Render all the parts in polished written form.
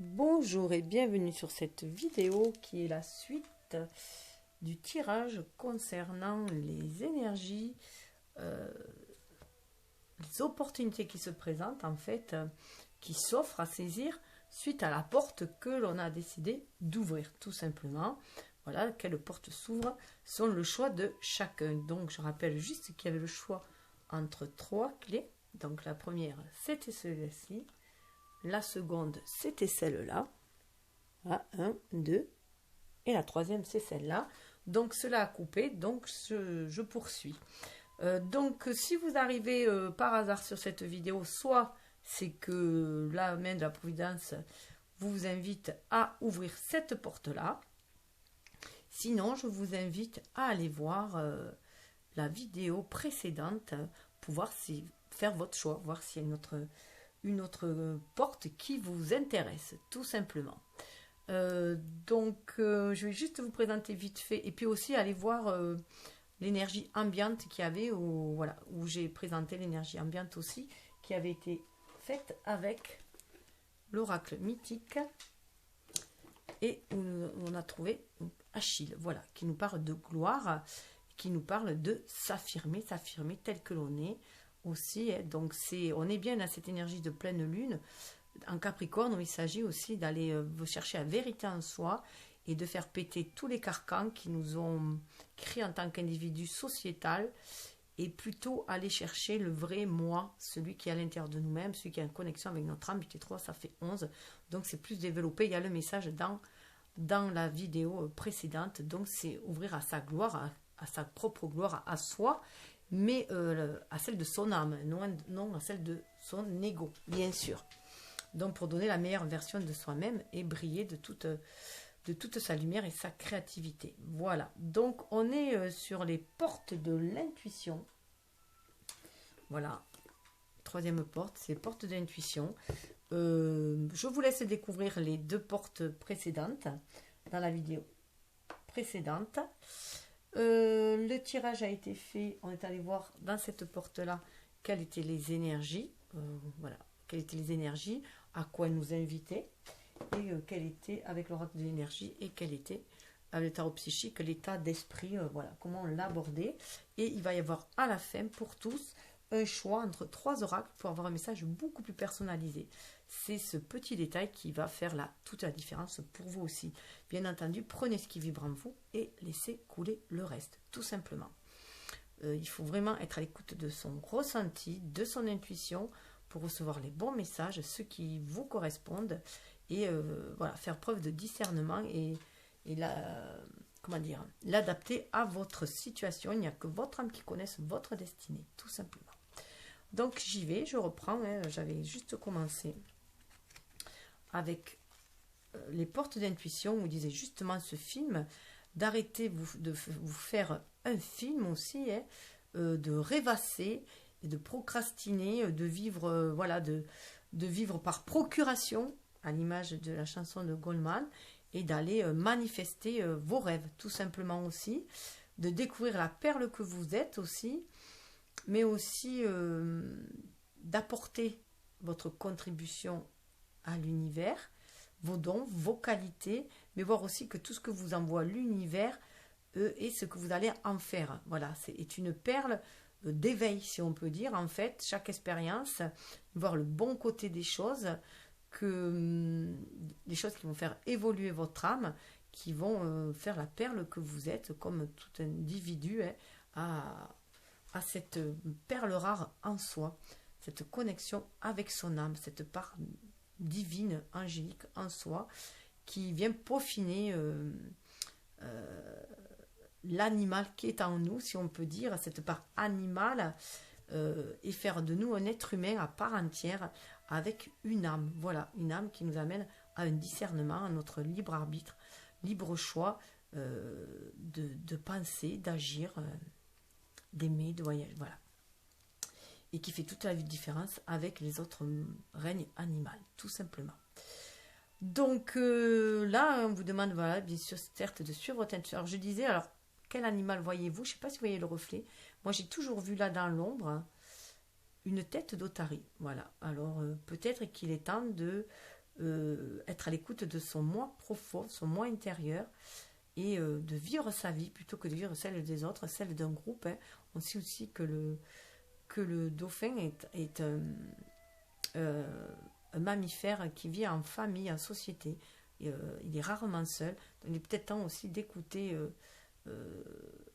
Bonjour et bienvenue sur cette vidéo qui est la suite du tirage concernant les énergies, les opportunités qui se présentent en fait, qui s'offrent à saisir suite à la porte que l'on a décidé d'ouvrir tout simplement. Voilà, quelle porte s'ouvre sont le choix de chacun. Donc je rappelle juste qu'il y avait le choix entre trois clés. Donc la première c'était celle-ci, la seconde c'était celle-là. Voilà, 1, 2. Et la troisième, c'est celle-là. Donc, cela a coupé. Donc, je poursuis. Donc, si vous arrivez par hasard sur cette vidéo, soit c'est que la main de la Providence vous invite à ouvrir cette porte-là. Sinon, je vous invite à aller voir la vidéo précédente pour voir si faire votre choix, voir s'il y a une autre porte qui vous intéresse, tout simplement. Je vais juste vous présenter vite fait et puis aussi aller voir l'énergie ambiante qu'il y avait où j'ai présenté l'énergie ambiante aussi qui avait été faite avec l'oracle mythique et où on a trouvé Achille, voilà, qui nous parle de gloire, qui nous parle de s'affirmer tel que l'on est aussi, hein. Donc on est bien dans cette énergie de pleine lune en Capricorne où il s'agit aussi d'aller chercher la vérité en soi et de faire péter tous les carcans qui nous ont créés en tant qu'individu sociétal et plutôt aller chercher le vrai moi, celui qui est à l'intérieur de nous-mêmes, celui qui est en connexion avec notre âme. 3, ça fait 11, donc c'est plus développé. Il y a le message dans la vidéo précédente, donc c'est ouvrir à sa gloire, à sa propre gloire, à soi, mais à celle de son âme, non à celle de son ego, bien sûr. Donc pour donner la meilleure version de soi-même et briller de toute sa lumière et sa créativité. Voilà, donc on est sur les portes de l'intuition. Voilà, troisième porte, c'est les portes de l'intuition. Je vous laisse découvrir les deux portes précédentes dans la vidéo précédente. Le tirage a été fait, on est allé voir dans cette porte-là quelles étaient les énergies. Voilà, quelles étaient les énergies, à quoi elle nous invitait, et quel était, avec l'oracle de l'énergie, et quel était, avec le tarot psychique, l'état d'esprit, voilà, comment on l'abordait. Et il va y avoir à la fin, pour tous, un choix entre 3 oracles pour avoir un message beaucoup plus personnalisé. C'est ce petit détail qui va faire toute la différence pour vous aussi. Bien entendu, prenez ce qui vibre en vous et laissez couler le reste, tout simplement. Il faut vraiment être à l'écoute de son ressenti, de son intuition, pour recevoir les bons messages, ceux qui vous correspondent, et voilà, faire preuve de discernement et l'adapter à votre situation. Il n'y a que votre âme qui connaisse votre destinée, tout simplement. Donc j'y vais, je reprends, hein, j'avais juste commencé avec les portes d'intuition, où disait justement ce film, d'arrêter de vous faire un film aussi, hein, de rêvasser, et de procrastiner, de vivre, de vivre par procuration, à l'image de la chanson de Goldman, et d'aller manifester vos rêves, tout simplement aussi, de découvrir la perle que vous êtes aussi, mais aussi d'apporter votre contribution à l'univers, vos dons, vos qualités, mais voir aussi que tout ce que vous envoie l'univers est ce que vous allez en faire. Voilà, c'est une perle d'éveil, si on peut dire, en fait, chaque expérience, voir le bon côté des choses, des choses qui vont faire évoluer votre âme, qui vont faire la perle que vous êtes, comme tout individu, hein, à cette perle rare en soi, cette connexion avec son âme, cette part divine, angélique en soi, qui vient peaufiner l'animal qui est en nous, si on peut dire, cette part animale, et faire de nous un être humain à part entière avec une âme. Voilà, une âme qui nous amène à un discernement, à notre libre arbitre, libre choix de penser, d'agir, d'aimer, de voyager, voilà. Et qui fait toute la différence avec les autres règnes animaux, tout simplement. Donc là, on vous demande, voilà, bien sûr, certes, de suivre votre intuition. Alors je disais, alors, quel animal voyez-vous? Je ne sais pas si vous voyez le reflet. Moi, j'ai toujours vu là dans l'ombre, hein, une tête d'otarie. Voilà. Alors, peut-être qu'il est temps de être à l'écoute de son moi profond, son moi intérieur, et de vivre sa vie plutôt que de vivre celle des autres, celle d'un groupe. Hein. On sait aussi que le dauphin est un mammifère qui vit en famille, en société. Il est rarement seul. Donc il est peut-être temps aussi d'écouter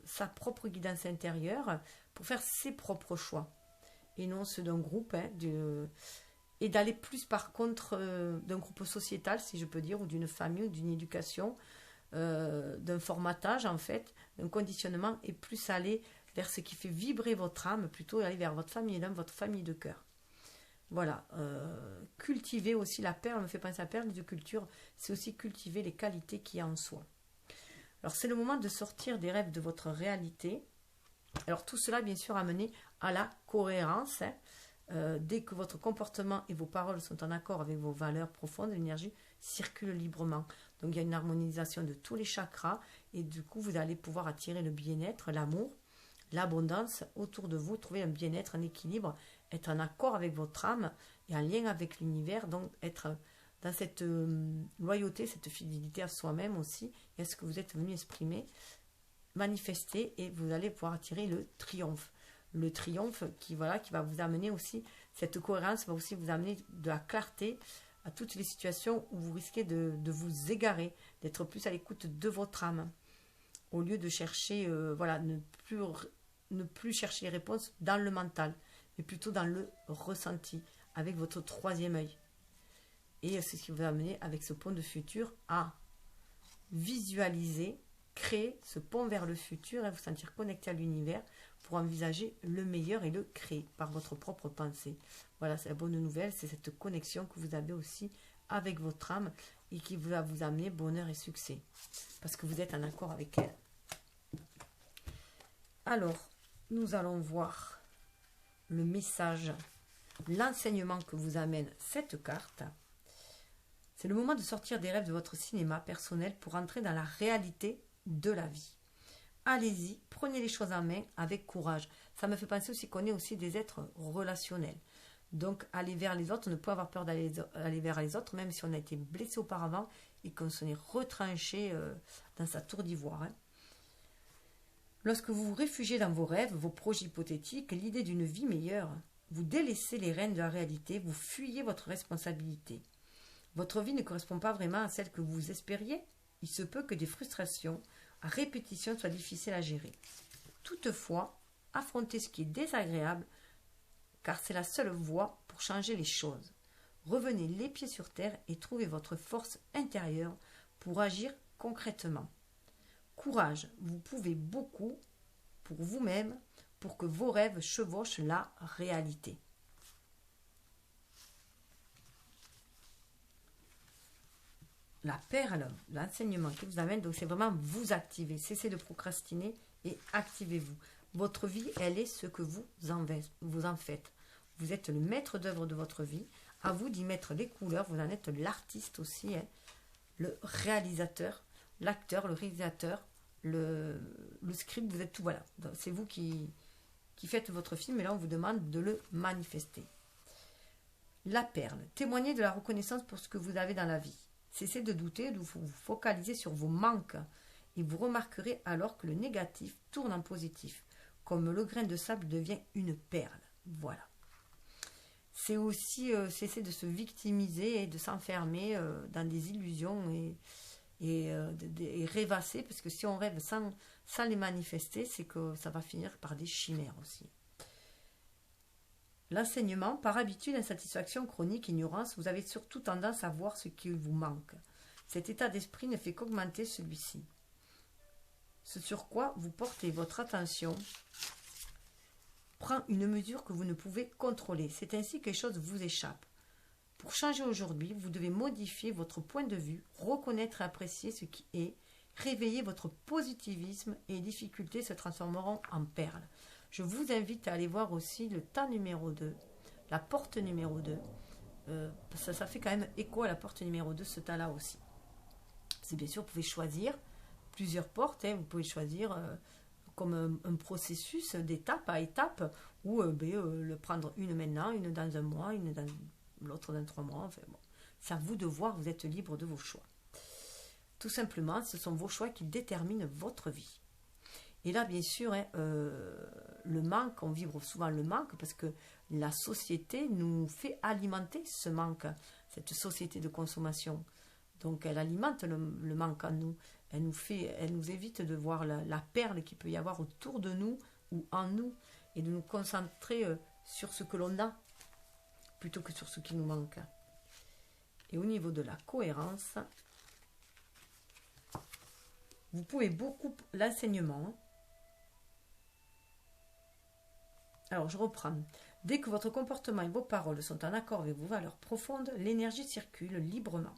sa propre guidance intérieure pour faire ses propres choix et non ceux d'un groupe, hein, et d'aller plus par contre d'un groupe sociétal, si je peux dire, ou d'une famille ou d'une éducation, d'un formatage en fait, d'un conditionnement, et plus aller vers ce qui fait vibrer votre âme, plutôt aller vers votre famille d'âme, votre famille de cœur. Voilà, cultiver aussi la perle, me fait penser à la perle de culture, c'est aussi cultiver les qualités qu'il y a en soi. Alors c'est le moment de sortir des rêves de votre réalité. Alors tout cela bien sûr amené à la cohérence. Hein. Dès que votre comportement et vos paroles sont en accord avec vos valeurs profondes, l'énergie circule librement. Donc il y a une harmonisation de tous les chakras et du coup vous allez pouvoir attirer le bien-être, l'amour, l'abondance autour de vous, trouver un bien-être, un équilibre, être en accord avec votre âme et en lien avec l'univers, donc être dans cette loyauté, cette fidélité à soi-même aussi, et à ce que vous êtes venu exprimer, manifester, et vous allez pouvoir attirer le triomphe. Le triomphe qui va vous amener aussi, cette cohérence va aussi vous amener de la clarté à toutes les situations où vous risquez de vous égarer, d'être plus à l'écoute de votre âme, au lieu de chercher, ne plus chercher les réponses dans le mental, mais plutôt dans le ressenti, avec votre troisième œil. Et c'est ce qui vous a amené avec ce pont de futur à visualiser, créer ce pont vers le futur et vous sentir connecté à l'univers pour envisager le meilleur et le créer par votre propre pensée. Voilà, c'est la bonne nouvelle, c'est cette connexion que vous avez aussi avec votre âme et qui va vous amener bonheur et succès parce que vous êtes en accord avec elle. Alors, nous allons voir le message, l'enseignement que vous amène cette carte. C'est le moment de sortir des rêves de votre cinéma personnel pour entrer dans la réalité de la vie. Allez-y, prenez les choses en main avec courage. Ça me fait penser aussi qu'on est aussi des êtres relationnels. Donc, aller vers les autres, ne pas avoir peur d'aller vers les autres, même si on a été blessé auparavant et qu'on s'en est retranché dans sa tour d'ivoire. Hein. Lorsque vous vous réfugiez dans vos rêves, vos projets hypothétiques, l'idée d'une vie meilleure, vous délaissez les rênes de la réalité, vous fuyez votre responsabilité. Votre vie ne correspond pas vraiment à celle que vous espériez. Il se peut que des frustrations à répétition soient difficiles à gérer. Toutefois, affrontez ce qui est désagréable, car c'est la seule voie pour changer les choses. Revenez les pieds sur terre et trouvez votre force intérieure pour agir concrètement. Courage, vous pouvez beaucoup pour vous-même, pour que vos rêves chevauchent la réalité. La perle, l'enseignement qui vous amène, donc c'est vraiment vous activer, cessez de procrastiner et activez-vous. Votre vie, elle est ce que vous en faites. Vous êtes le maître d'œuvre de votre vie, à vous d'y mettre les couleurs, vous en êtes l'artiste aussi, hein, le réalisateur, l'acteur, le réalisateur, le script, vous êtes tout, voilà. C'est vous qui faites votre film et là on vous demande de le manifester. La perle, témoignez de la reconnaissance pour ce que vous avez dans la vie. Cessez de douter, de vous focaliser sur vos manques et vous remarquerez alors que le négatif tourne en positif, comme le grain de sable devient une perle. Voilà. C'est aussi cesser de se victimiser et de s'enfermer dans des illusions et rêvasser, parce que si on rêve sans les manifester, c'est que ça va finir par des chimères aussi. L'enseignement, par habitude, insatisfaction chronique, ignorance, vous avez surtout tendance à voir ce qui vous manque. Cet état d'esprit ne fait qu'augmenter celui-ci. Ce sur quoi vous portez votre attention prend une mesure que vous ne pouvez contrôler. C'est ainsi que les choses vous échappent. Pour changer aujourd'hui, vous devez modifier votre point de vue, reconnaître et apprécier ce qui est, réveiller votre positivisme et les difficultés se transformeront en perles. Je vous invite à aller voir aussi le tas numéro 2, la porte numéro 2. Ça fait quand même écho à la porte numéro 2, ce tas-là aussi. C'est bien sûr, vous pouvez choisir plusieurs portes. Hein, vous pouvez choisir comme un processus d'étape à étape ou le prendre une maintenant, une dans un mois, une dans l'autre dans 3 mois. Enfin, bon. C'est à vous de voir, vous êtes libre de vos choix. Tout simplement, ce sont vos choix qui déterminent votre vie. Et là, bien sûr, hein, le manque, on vibre souvent le manque parce que la société nous fait alimenter ce manque, cette société de consommation. Donc, elle alimente le manque en nous. Elle nous évite de voir la perle qu'il peut y avoir autour de nous ou en nous et de nous concentrer sur ce que l'on a plutôt que sur ce qui nous manque. Et au niveau de la cohérence, vous pouvez beaucoup l'enseignement. Alors, je reprends. Dès que votre comportement et vos paroles sont en accord avec vos valeurs profondes, l'énergie circule librement.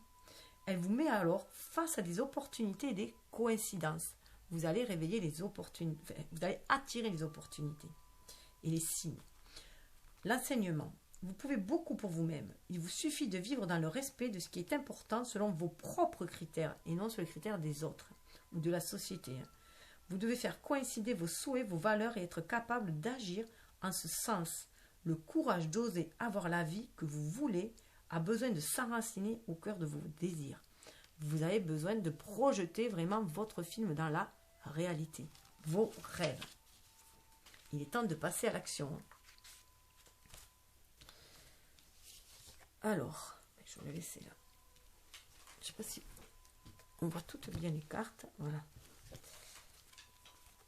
Elle vous met alors face à des opportunités et des coïncidences. Vous allez réveiller les opportunités, vous allez attirer les opportunités et les signes. L'enseignement. Vous pouvez beaucoup pour vous-même. Il vous suffit de vivre dans le respect de ce qui est important selon vos propres critères et non sur les critères des autres ou de la société. Vous devez faire coïncider vos souhaits, vos valeurs et être capable d'agir en ce sens. Le courage d'oser avoir la vie que vous voulez a besoin de s'enraciner au cœur de vos désirs. Vous avez besoin de projeter vraiment votre film dans la réalité, vos rêves. Il est temps de passer à l'action. Alors, je vais laisser là. Je ne sais pas si on voit toutes bien les cartes. Voilà.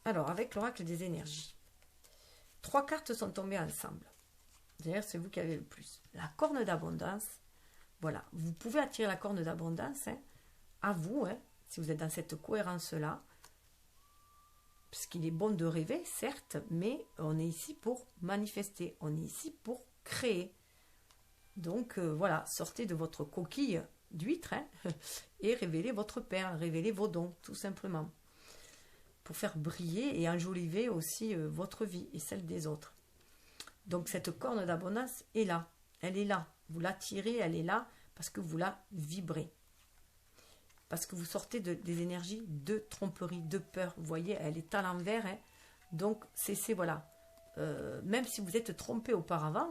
Alors, avec l'oracle des énergies, 3 cartes sont tombées ensemble. D'ailleurs, c'est vous qui avez le plus. La corne d'abondance. Voilà, vous pouvez attirer la corne d'abondance à vous, si vous êtes dans cette cohérence-là. Parce qu'il est bon de rêver, certes, mais on est ici pour manifester. On est ici pour créer. Donc, voilà, sortez de votre coquille d'huître et révélez votre perle, révélez vos dons, tout simplement. Pour faire briller et enjoliver aussi votre vie et celle des autres. Donc cette corne d'abondance est là, elle est là. Vous l'attirez, elle est là parce que vous la vibrez. Parce que vous sortez des énergies de tromperie, de peur. Vous voyez, elle est à l'envers. Donc c'est voilà. Même si vous êtes trompé auparavant,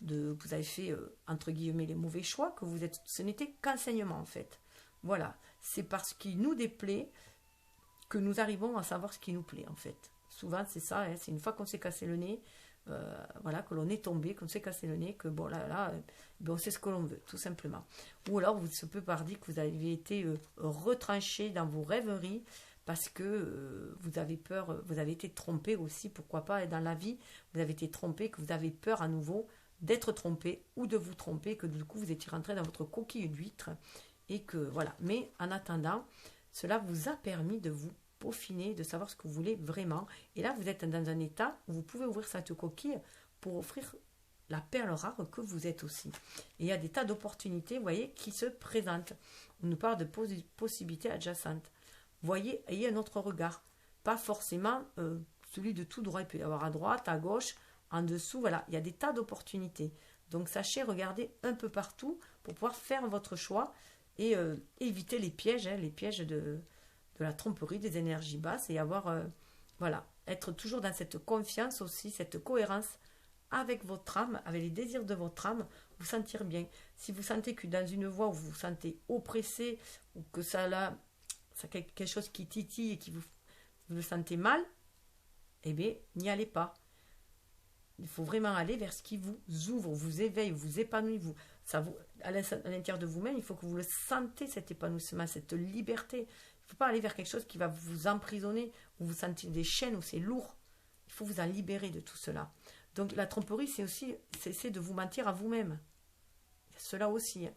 vous avez fait entre guillemets les mauvais choix, ce n'était qu'enseignement en fait. Voilà, c'est parce qu'il nous déplaît que nous arrivons à savoir ce qui nous plaît en fait. Souvent c'est ça, c'est une fois qu'on s'est cassé le nez, voilà, que l'on est tombé, qu'on s'est cassé le nez, que bon là, on sait ce que l'on veut, tout simplement. Ou alors il se peut par dire que vous avez été retranché dans vos rêveries parce que vous avez peur, vous avez été trompé aussi, pourquoi pas, dans la vie, vous avez été trompé, que vous avez peur à nouveau d'être trompé ou de vous tromper, que du coup vous étiez rentré dans votre coquille d'huître et que voilà. Mais en attendant, cela vous a permis de vous peaufiner, de savoir ce que vous voulez vraiment. Et là, vous êtes dans un état où vous pouvez ouvrir cette coquille pour offrir la perle rare que vous êtes aussi. Et il y a des tas d'opportunités, vous voyez, qui se présentent. On nous parle de possibilités adjacentes. Voyez, ayez un autre regard. Pas forcément celui de tout droit. Il peut y avoir à droite, à gauche, en dessous. Voilà, il y a des tas d'opportunités. Donc, sachez regarder un peu partout pour pouvoir faire votre choix et éviter les pièges de la tromperie, des énergies basses et avoir, voilà, être toujours dans cette confiance aussi, cette cohérence avec votre âme, avec les désirs de votre âme, vous sentir bien. Si vous sentez que dans une voie où vous vous sentez oppressé ou que ça a quelque chose qui titille et qui vous le sentez mal, eh bien, n'y allez pas. Il faut vraiment aller vers ce qui vous ouvre, vous éveille, vous épanouit, à l'intérieur de vous-même, il faut que vous le sentez, cet épanouissement, cette liberté. Il ne faut pas aller vers quelque chose qui va vous emprisonner, où vous sentez des chaînes, où c'est lourd. Il faut vous en libérer de tout cela. Donc la tromperie, c'est aussi cesser de vous mentir à vous-même. Il y a cela aussi.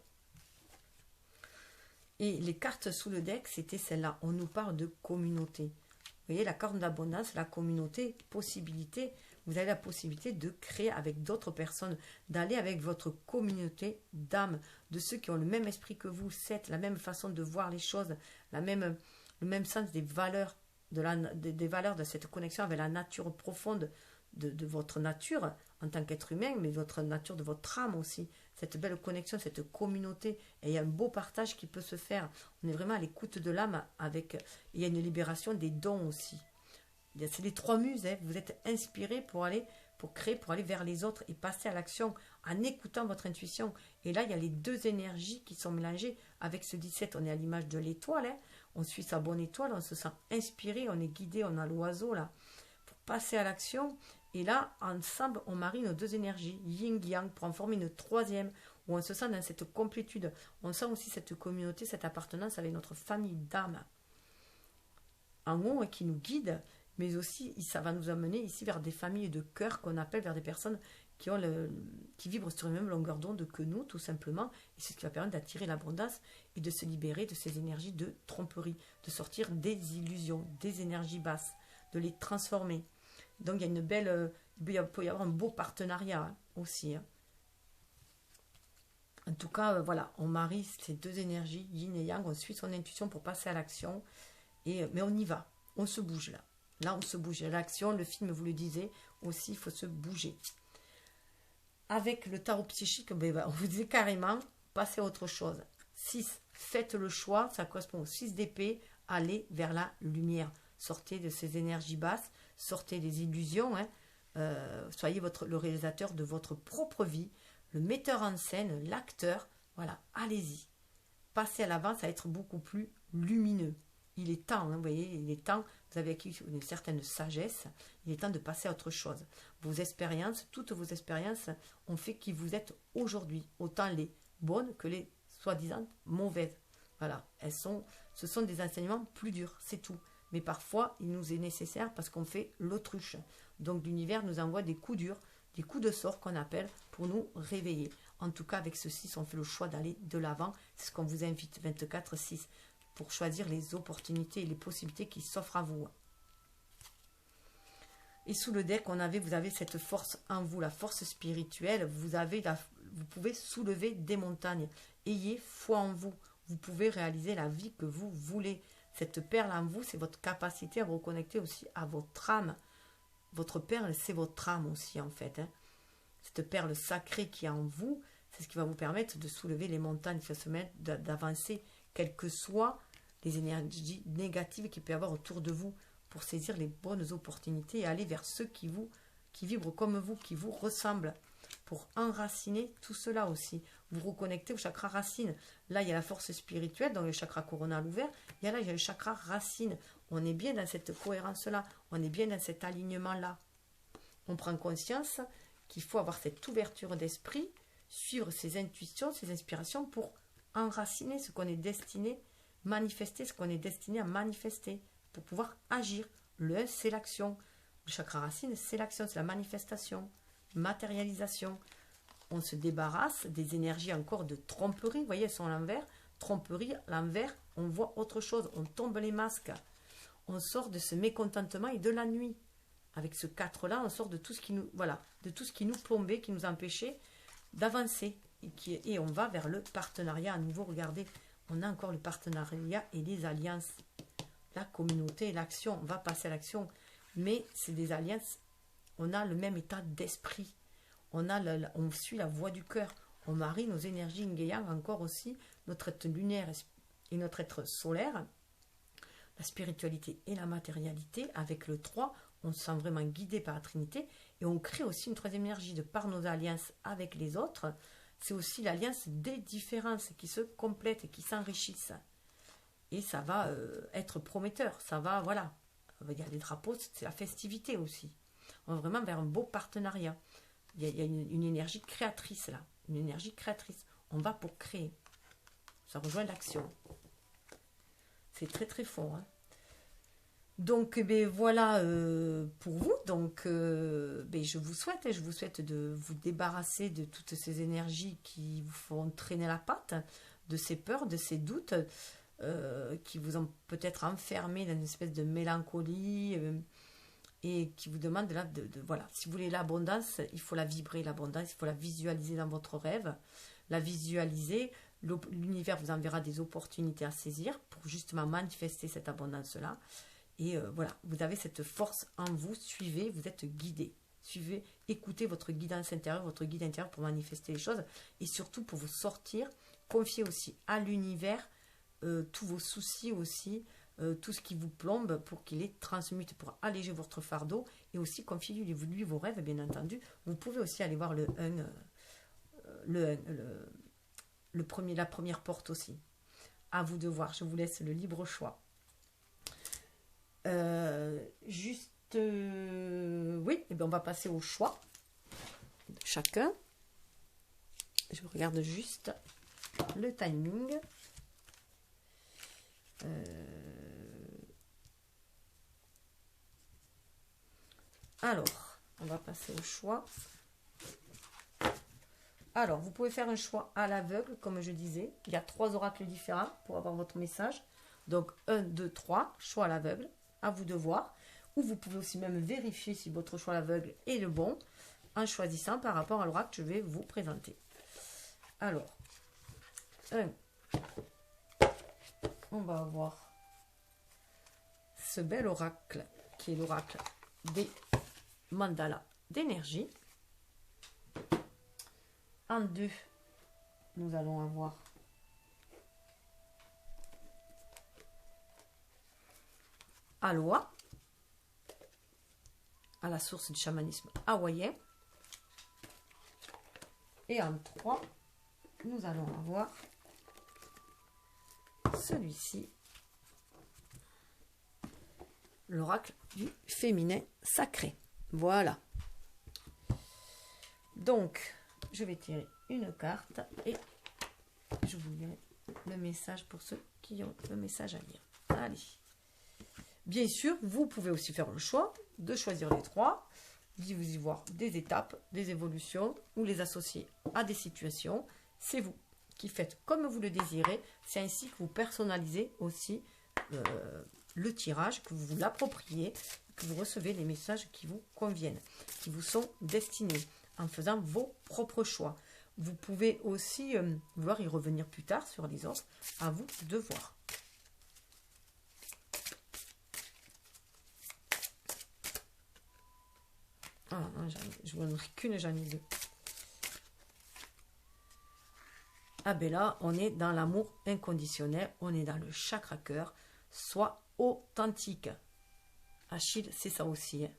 Et les cartes sous le deck, c'était celle-là. On nous parle de communauté. Vous voyez, la carte d'abondance, la communauté, possibilité. Vous avez la possibilité de créer avec d'autres personnes, d'aller avec votre communauté d'âmes, de ceux qui ont le même esprit que vous, la même façon de voir les choses, le même sens des valeurs, des valeurs de cette connexion avec la nature profonde de votre nature en tant qu'être humain, mais votre nature de votre âme aussi. Cette belle connexion, cette communauté. Et il y a un beau partage qui peut se faire. On est vraiment à l'écoute de l'âme il y a une libération des dons aussi. C'est les 3 muses, vous êtes inspirés pour créer, pour aller vers les autres et passer à l'action en écoutant votre intuition. Et là, il y a les deux énergies qui sont mélangées. Avec ce 17, on est à l'image de l'étoile, hein. On suit sa bonne étoile, on se sent inspiré, on est guidé, on a l'oiseau là, pour passer à l'action. Et là, ensemble, on marie nos deux énergies, yin-yang, pour en former une troisième, où on se sent dans cette complétude. On sent aussi cette communauté, cette appartenance avec notre famille d'âme en haut, hein, qui nous guide, mais aussi ça va nous amener ici vers des familles de cœur qu'on appelle, vers des personnes qui vibrent sur une même longueur d'onde que nous, tout simplement. Et c'est ce qui va permettre d'attirer l'abondance et de se libérer de ces énergies de tromperie, de sortir des illusions, des énergies basses, de les transformer. Donc il y a une belle, il peut y avoir un beau partenariat, hein, aussi, hein. En tout cas, voilà, on marie ces deux énergies, yin et yang, on suit son intuition pour passer à l'action, mais on y va, on se bouge là. Là, on se bouge. L'action, le film vous le disait, aussi, il faut se bouger. Avec le tarot psychique, on vous disait carrément, passez à autre chose. 6, faites le choix, ça correspond au 6 d'épée, allez vers la lumière. Sortez de ces énergies basses, sortez des illusions, hein. Soyez le réalisateur de votre propre vie, le metteur en scène, l'acteur. Voilà, allez-y. Passez à l'avant, ça va être beaucoup plus lumineux. Il est temps, hein, vous voyez, il est temps, vous avez acquis une certaine sagesse, il est temps de passer à autre chose. Vos expériences, toutes vos expériences ont fait qui vous êtes aujourd'hui, autant les bonnes que les soi-disant mauvaises. Voilà, ce sont des enseignements plus durs, c'est tout. Mais parfois, il nous est nécessaire parce qu'on fait l'autruche. Donc l'univers nous envoie des coups durs, des coups de sort qu'on appelle pour nous réveiller. En tout cas, avec ceci, on fait le choix d'aller de l'avant. C'est ce qu'on vous invite, 24/6, pour choisir les opportunités et les possibilités qui s'offrent à vous. Et sous le deck, vous avez cette force en vous, la force spirituelle. Vous pouvez soulever des montagnes. Ayez foi en vous. Vous pouvez réaliser la vie que vous voulez. Cette perle en vous, c'est votre capacité à vous reconnecter aussi à votre âme. Votre perle, c'est votre âme aussi, en fait, hein. Cette perle sacrée qui est en vous, c'est ce qui va vous permettre de soulever les montagnes, d'avancer, quelles que soient les énergies négatives qu'il peut y avoir autour de vous, pour saisir les bonnes opportunités et aller vers ceux qui vibrent comme vous, qui vous ressemblent, pour enraciner tout cela aussi. Vous reconnectez au chakra racine. Là, il y a la force spirituelle, donc le chakra coronal ouvert. Il y a le chakra racine. On est bien dans cette cohérence-là. On est bien dans cet alignement-là. On prend conscience qu'il faut avoir cette ouverture d'esprit, suivre ses intuitions, ses inspirations pour enraciner ce qu'on est destiné, manifester ce qu'on est destiné à manifester, pour pouvoir agir. Le 1, c'est l'action. Le chakra racine, c'est l'action, c'est la manifestation, matérialisation. On se débarrasse des énergies encore de tromperie. Vous voyez, elles sont à l'envers. Tromperie, l'envers, on voit autre chose. On tombe les masques. On sort de ce mécontentement et de la nuit. Avec ce 4-là, on sort de tout ce qui nous, de tout ce qui nous plombait, qui nous empêchait d'avancer. Et on va vers le partenariat. À nouveau, regardez, on a encore le partenariat et les alliances. La communauté, l'action, on va passer à l'action. Mais c'est des alliances, on a le même état d'esprit. On suit la voie du cœur. On marie nos énergies yin et yang, encore aussi, notre être lunaire et notre être solaire, la spiritualité et la matérialité. Avec le 3, on se sent vraiment guidé par la Trinité. Et on crée aussi une troisième énergie de par nos alliances avec les autres. C'est aussi l'alliance des différences qui se complètent et qui s'enrichissent. Et ça va être prometteur. Ça va, voilà. Il y a les drapeaux, c'est la festivité aussi. On va vraiment vers un beau partenariat. Il y a une énergie créatrice là. Une énergie créatrice. On va pour créer. Ça rejoint l'action. C'est très très fort, hein. Donc voilà pour vous. Donc je vous souhaite de vous débarrasser de toutes ces énergies qui vous font traîner la patte, de ces peurs, de ces doutes, qui vous ont peut-être enfermé dans une espèce de mélancolie, et qui vous demandent là voilà, si vous voulez l'abondance, il faut la vibrer, l'abondance, il faut la visualiser dans votre rêve, la visualiser. L'univers vous enverra des opportunités à saisir pour justement manifester cette abondance-là. Et voilà, vous avez cette force en vous, suivez, vous êtes guidé. Suivez, écoutez votre guidance intérieure, votre guide intérieur pour manifester les choses. Et surtout pour vous sortir, confiez aussi à l'univers tous vos soucis aussi, tout ce qui vous plombe pour qu'il les transmute, pour alléger votre fardeau. Et aussi confiez-lui vos rêves, bien entendu. Vous pouvez aussi aller voir le 1 la première porte aussi. À vous de voir, je vous laisse le libre choix. Oui, et bien on va passer au choix de chacun. Je regarde juste le timing. Alors, on va passer au choix. Alors, vous pouvez faire un choix à l'aveugle, comme je disais. Il y a 3 oracles différents pour avoir votre message. Donc, 1, 2, 3, choix à l'aveugle. À vous de voir. Ou vous pouvez aussi même vérifier si votre choix à l'aveugle est le bon en choisissant par rapport à l'oracle que je vais vous présenter. Alors, 1. On va avoir ce bel oracle qui est l'oracle des mandalas d'énergie. En 2, nous allons avoir Aloha, à la source du chamanisme hawaïen. Et en 3, nous allons avoir celui-ci, l'oracle du féminin sacré. Voilà. Donc, je vais tirer une carte et je vous lirai le message pour ceux qui ont le message à lire. Allez. Bien sûr, vous pouvez aussi faire le choix de choisir les 3, d'y vous y voir des étapes, des évolutions ou les associer à des situations. C'est vous qui faites comme vous le désirez. C'est ainsi que vous personnalisez aussi le tirage, que vous vous l'appropriez, que vous recevez les messages qui vous conviennent, qui vous sont destinés, en faisant vos propres choix. Vous pouvez aussi vouloir y revenir plus tard sur les autres, à vous de voir. Ah, non, je ne vois qu'une, j'en ai 2. Ah ben là, on est dans l'amour inconditionnel, on est dans le chakra cœur, soit authentique. Achille, c'est ça aussi. Hein.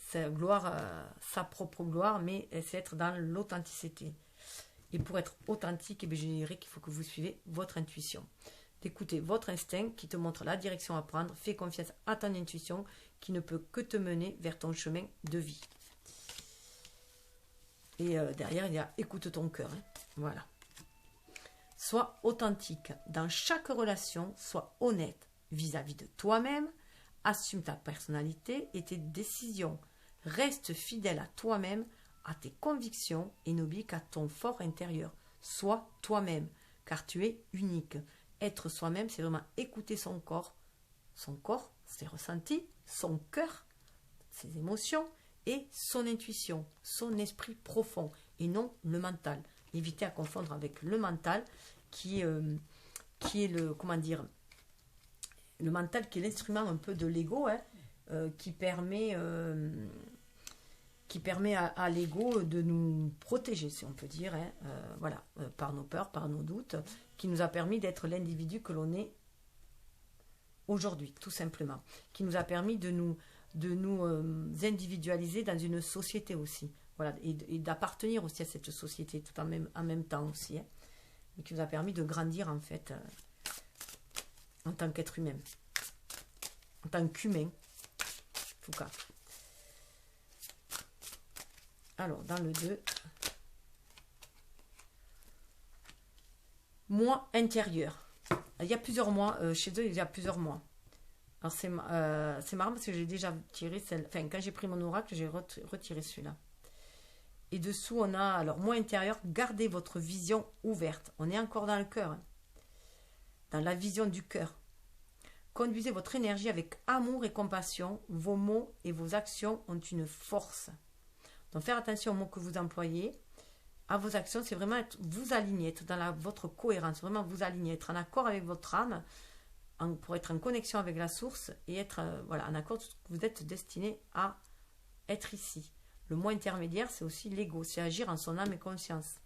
C'est gloire, sa propre gloire, mais c'est être dans l'authenticité. Et pour être authentique, eh bien, je dirais qu'il faut que vous suivez votre intuition. D'écouter votre instinct qui te montre la direction à prendre. Fais confiance à ton intuition qui ne peut que te mener vers ton chemin de vie. Et derrière, il y a écoute ton cœur. Hein. Voilà. Sois authentique dans chaque relation. Sois honnête vis-à-vis de toi-même. Assume ta personnalité et tes décisions. Reste fidèle à toi-même, à tes convictions et n'oublie qu'à ton fort intérieur. Sois toi-même, car tu es unique. Être soi-même, c'est vraiment écouter son corps, ses ressentis, son cœur, ses émotions et son intuition, son esprit profond et non le mental. Évitez à confondre avec le mental qui est le, comment dire, le mental qui est l'instrument un peu de l'ego, hein, qui permet à l'ego de nous protéger, si on peut dire, hein, voilà, par nos peurs, par nos doutes, qui nous a permis d'être l'individu que l'on est aujourd'hui, tout simplement, qui nous a permis de nous individualiser dans une société aussi, voilà, et d'appartenir aussi à cette société tout en même temps aussi, hein, et qui nous a permis de grandir en fait en tant qu'être humain, en tant qu'humain, en tout cas. Alors, dans le 2, moi intérieur. Il y a plusieurs mois, chez eux, il y a plusieurs mois. Alors, c'est marrant parce que j'ai déjà tiré celle. Enfin, quand j'ai pris mon oracle, j'ai retiré celui-là. Et dessous, on a, alors, moi intérieur, gardez votre vision ouverte. On est encore dans le cœur, hein, dans la vision du cœur. Conduisez votre énergie avec amour et compassion. Vos mots et vos actions ont une force. Donc, faire attention aux mots que vous employez, à vos actions, c'est vraiment vous aligner, être dans votre cohérence, vraiment vous aligner, être en accord avec votre âme, pour être en connexion avec la source et être voilà, en accord avec ce que vous êtes destiné à être ici. Le moi intermédiaire, c'est aussi l'ego, c'est agir en son âme et conscience.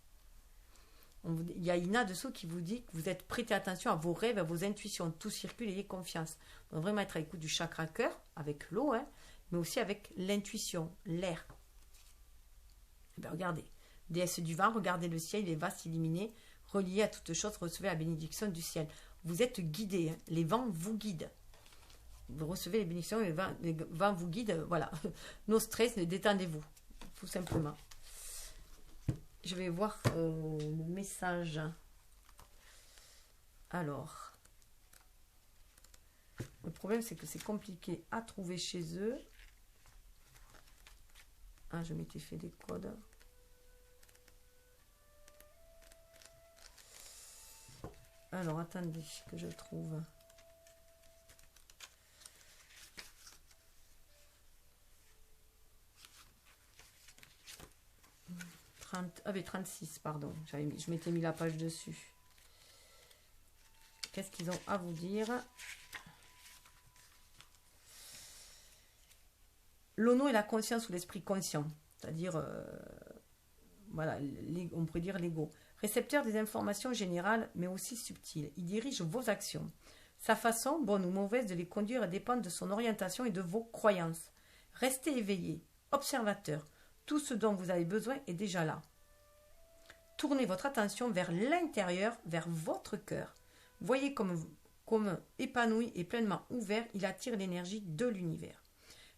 Il y a Ina dessous qui vous dit que vous êtes prêtez attention à vos rêves, à vos intuitions, tout circule et ayez confiance. Donc vraiment être à l'écoute du chakra cœur, avec l'eau, hein, mais aussi avec l'intuition, l'air. Ben regardez, Déesse du vent, regardez le ciel, il est vaste, illuminé, relié à toute chose, recevez la bénédiction du ciel. Vous êtes guidés, hein. Les vents vous guident. Vous recevez les bénédictions, les vents vous guident, voilà. Nos stress, détendez-vous, tout simplement. Je vais voir le message. Alors, le problème, c'est que c'est compliqué à trouver chez eux. Ah, je m'étais fait des codes. Alors, attendez que je trouve. Ah oui, 36, pardon. Je m'étais mis la page dessus. Qu'est-ce qu'ils ont à vous dire? L'ono est la conscience ou l'esprit conscient. C'est-à-dire, voilà, on pourrait dire l'ego. Récepteur des informations générales, mais aussi subtiles. Il dirige vos actions. Sa façon, bonne ou mauvaise, de les conduire dépend de son orientation et de vos croyances. Restez éveillé, observateur. Tout ce dont vous avez besoin est déjà là. Tournez votre attention vers l'intérieur, vers votre cœur. Voyez comme épanoui et pleinement ouvert, il attire l'énergie de l'univers.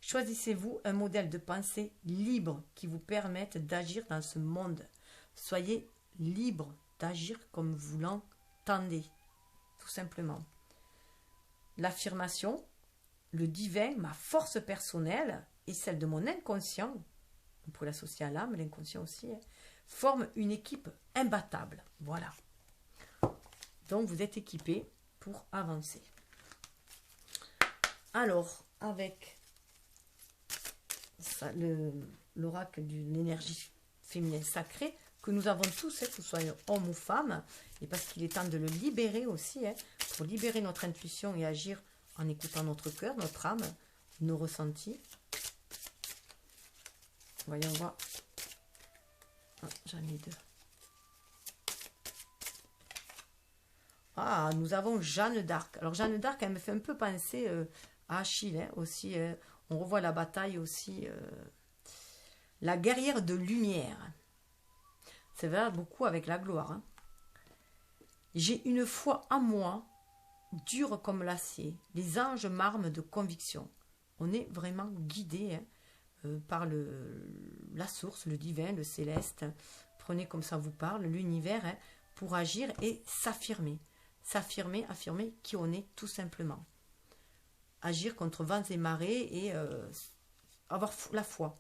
Choisissez-vous un modèle de pensée libre qui vous permette d'agir dans ce monde. Soyez libre d'agir comme vous l'entendez, tout simplement. L'affirmation, le divin, ma force personnelle et celle de mon inconscient, on pourrait l'associer à l'âme, l'inconscient aussi, forment une équipe imbattable. Voilà. Donc, vous êtes équipé pour avancer. Alors, avec l'oracle de l'énergie féminine sacrée, que nous avons tous, que ce soit homme ou femme, et parce qu'il est temps de le libérer aussi, pour libérer notre intuition et agir en écoutant notre cœur, notre âme, nos ressentis. Voyons voir. Ah, j'en ai deux. Ah, nous avons Jeanne d'Arc. Alors, Jeanne d'Arc, elle me fait un peu penser à Achille, aussi. On revoit la bataille aussi. La guerrière de lumière. C'est vrai, beaucoup avec la gloire. J'ai une foi en moi, dure comme l'acier. Les anges m'arment de conviction. On est vraiment guidé par la source, le divin, le céleste. Prenez comme ça vous parle, l'univers, pour agir et s'affirmer. S'affirmer, affirmer qui on est tout simplement. Agir contre vents et marées et avoir la foi.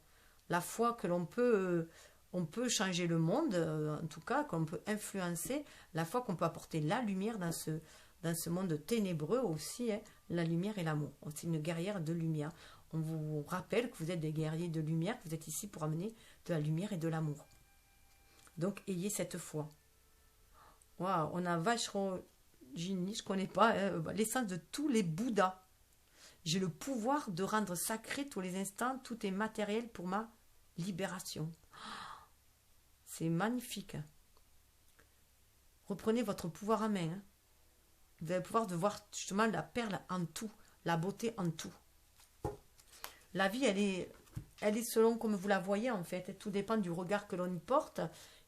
La foi que l'on peut, on peut changer le monde, en tout cas, qu'on peut influencer. La foi qu'on peut apporter la lumière dans ce monde ténébreux aussi. La lumière et l'amour. C'est une guerrière de lumière. On vous rappelle que vous êtes des guerriers de lumière, que vous êtes ici pour amener de la lumière et de l'amour. Donc, ayez cette foi. Waouh, on a Vajrayani, je ne connais pas, l'essence de tous les Bouddhas. J'ai le pouvoir de rendre sacré tous les instants, tout est matériel pour ma libération. C'est magnifique. Reprenez votre pouvoir en main. Vous avez le pouvoir de voir justement la perle en tout, la beauté en tout. La vie, elle est selon comme vous la voyez en fait. Tout dépend du regard que l'on y porte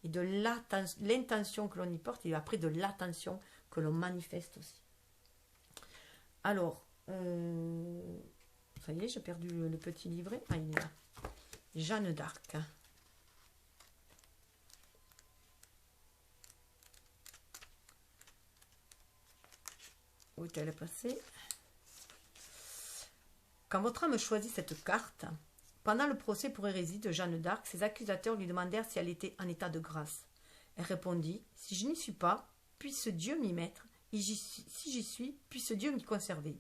et de l'intention que l'on y porte et après de l'attention que l'on manifeste aussi. Alors, ça y est, j'ai perdu le petit livret. Ah, il est là. Jeanne d'Arc. Où est-elle passée? Quand votre âme choisit cette carte, pendant le procès pour hérésie de Jeanne d'Arc, ses accusateurs lui demandèrent si elle était en état de grâce. Elle répondit, « Si je n'y suis pas, puisse Dieu m'y mettre, et si j'y suis, puisse Dieu m'y conserver. »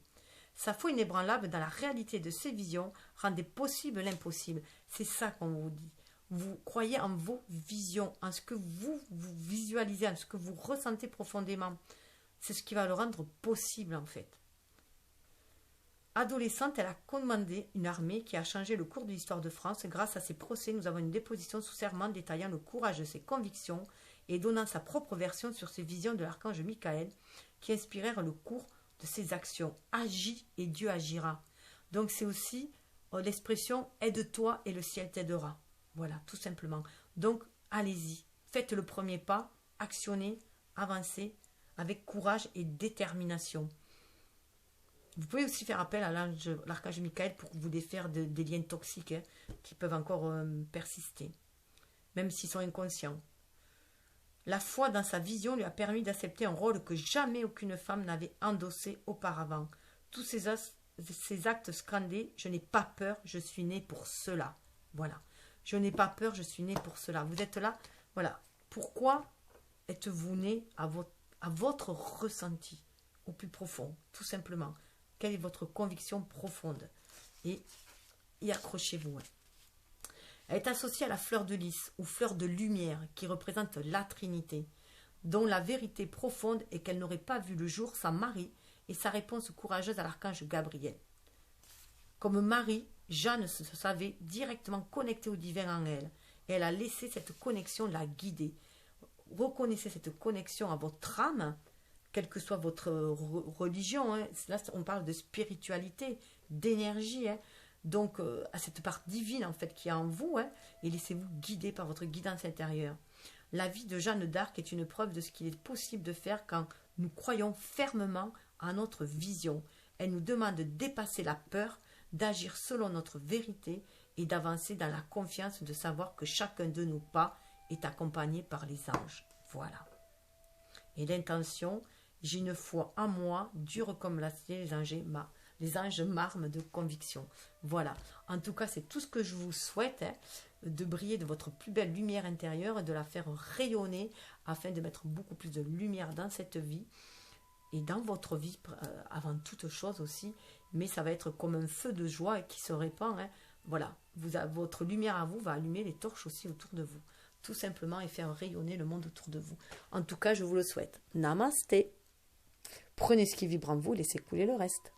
Sa foi inébranlable dans la réalité de ses visions rendait possible l'impossible. C'est ça qu'on vous dit. Vous croyez en vos visions, en ce que vous visualisez, en ce que vous ressentez profondément. C'est ce qui va le rendre possible en fait. Adolescente, elle a commandé une armée qui a changé le cours de l'histoire de France. Grâce à ses procès, nous avons une déposition sous serment détaillant le courage de ses convictions et donnant sa propre version sur ses visions de l'archange Michael qui inspirèrent le cours de ses actions. Agis et Dieu agira. Donc c'est aussi l'expression « aide-toi et le ciel t'aidera ». Voilà, tout simplement. Donc allez-y. Faites le premier pas, actionnez, avancez avec courage et détermination. Vous pouvez aussi faire appel à l'archange Michael pour vous défaire des liens toxiques qui peuvent encore persister, même s'ils sont inconscients. La foi dans sa vision lui a permis d'accepter un rôle que jamais aucune femme n'avait endossé auparavant. Tous ces actes scandés, je n'ai pas peur, je suis née pour cela. Voilà. Je n'ai pas peur, je suis née pour cela. Vous êtes là, voilà. Pourquoi êtes-vous né à votre ressenti, au plus profond, tout simplement? Quelle est votre conviction profonde? Et accrochez-vous. Elle est associée à la fleur de lys ou fleur de lumière qui représente la Trinité, dont la vérité profonde est qu'elle n'aurait pas vu le jour sans Marie et sa réponse courageuse à l'archange Gabriel. Comme Marie, Jeanne se savait directement connectée au divin en elle et elle a laissé cette connexion la guider. Reconnaissez cette connexion à votre âme, quelle que soit votre religion. Là, on parle de spiritualité, d'énergie. Donc, à cette part divine, en fait, qui est en vous, et laissez-vous guider par votre guidance intérieure. La vie de Jeanne d'Arc est une preuve de ce qu'il est possible de faire quand nous croyons fermement à notre vision. Elle nous demande de dépasser la peur, d'agir selon notre vérité et d'avancer dans la confiance de savoir que chacun de nos pas est accompagné par les anges. Voilà. Et l'intention, j'ai une foi en moi, dure comme l'acier, les anges marment de conviction. Voilà. En tout cas, c'est tout ce que je vous souhaite, de briller de votre plus belle lumière intérieure et de la faire rayonner afin de mettre beaucoup plus de lumière dans cette vie et dans votre vie avant toute chose aussi. Mais ça va être comme un feu de joie qui se répand. Voilà. Votre lumière à vous va allumer les torches aussi autour de vous. Tout simplement et faire rayonner le monde autour de vous. En tout cas, je vous le souhaite. Namasté. Prenez ce qui vibre en vous, laissez couler le reste.